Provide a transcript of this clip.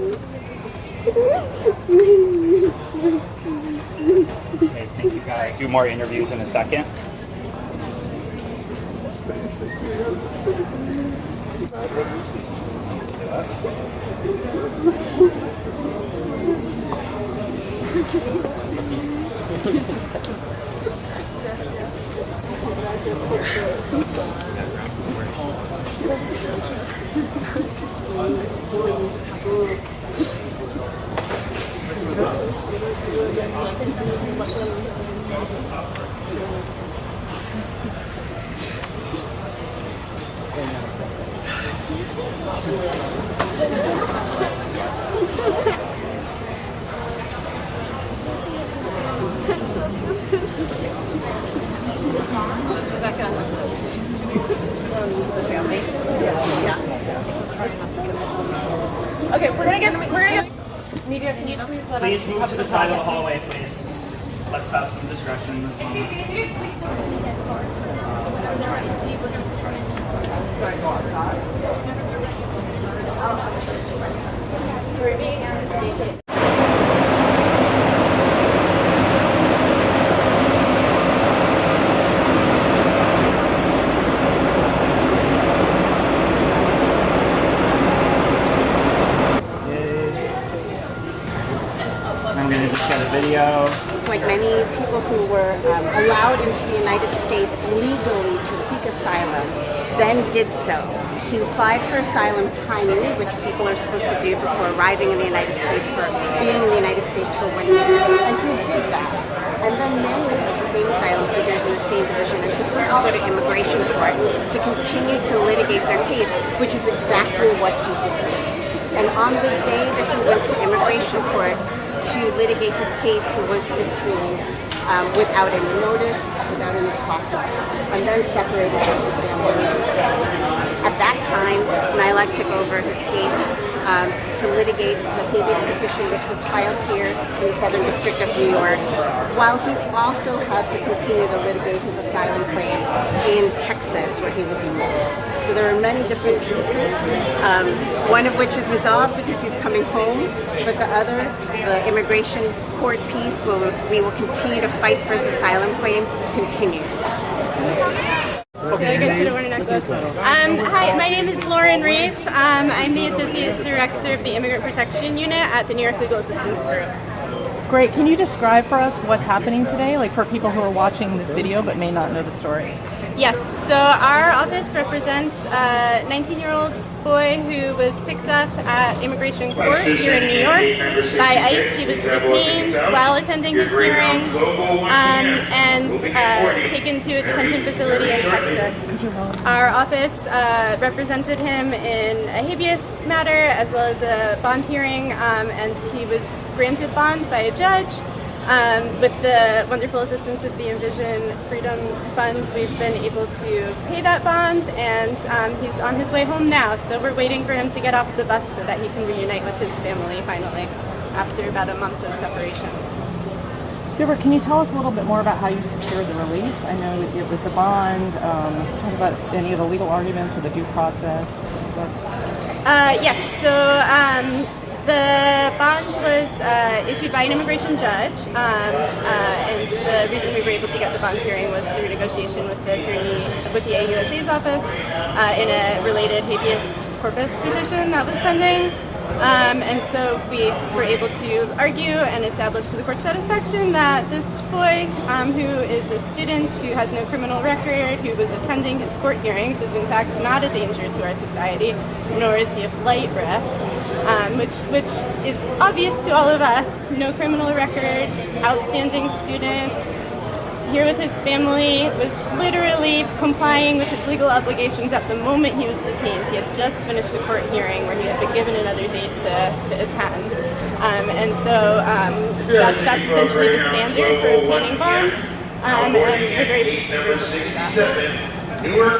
Okay, thank you guys. Do more interviews in a second. Okay, we're gonna get. Media, can you please let us? Please move to the side of the hallway, please. Let's have some discretion in this moment. We're being asked to make it. I'm going to just get a video. It's like many people who were allowed into the United States legally to seek asylum, then did so. He applied for asylum timely, which people are supposed to do before arriving in the United States, for being in the United States for 1 year, and he did that. And then many of the same asylum seekers in the same position are supposed to go to immigration court to continue to litigate their case, which is exactly what he did. And on the day that he went to immigration court to litigate his case, he was detained without any notice, without any process, and then separated from his family. At that time, NYLAG took over his case to litigate the habeas petition, which was filed here in the Southern District of New York, while he also had to continue to litigate his asylum claim in Texas, where he was removed. So there are many different pieces, one of which is resolved because he's coming home, but the other, the immigration court piece, we will continue to fight for his asylum claim, continues. Hi, my name is Lauren Reif. I'm the Associate Director of the Immigrant Protection Unit at the New York Legal Assistance Group. Great. Can you describe for us what's happening today, like for people who are watching this video but may not know the story? Yes, so our office represents a 19-year-old boy who was picked up at immigration court here in New York by ICE. He was detained while attending his hearing and taken to a detention facility in Texas. Our office represented him in a habeas matter as well as a bond hearing, and he was granted bond by a judge. With the wonderful assistance of the Envision Freedom Fund, we've been able to pay that bond, and he's on his way home now. So we're waiting for him to get off the bus so that he can reunite with his family finally, after about a month of separation. Super, can you tell us a little bit more about how you secured the release? I know it was the bond. Talk about any of the legal arguments or the due process. Yes, so the bond was issued by an immigration judge, and the reason we were able to get the bond hearing was through negotiation with the attorney with the AUSA's office in a related habeas corpus petition that was pending. And so we were able to argue and establish to the court's satisfaction that this boy, who is a student, who has no criminal record, who was attending his court hearings, is in fact not a danger to our society, nor is he a flight risk, which is obvious to all of us. No criminal record, outstanding student, here with his family, was literally complying with his legal obligations at the moment he was detained. He had just finished a court hearing where he had been given another date to attend. And so that's essentially the standard for obtaining bonds, and we're very pleased we were able to do that.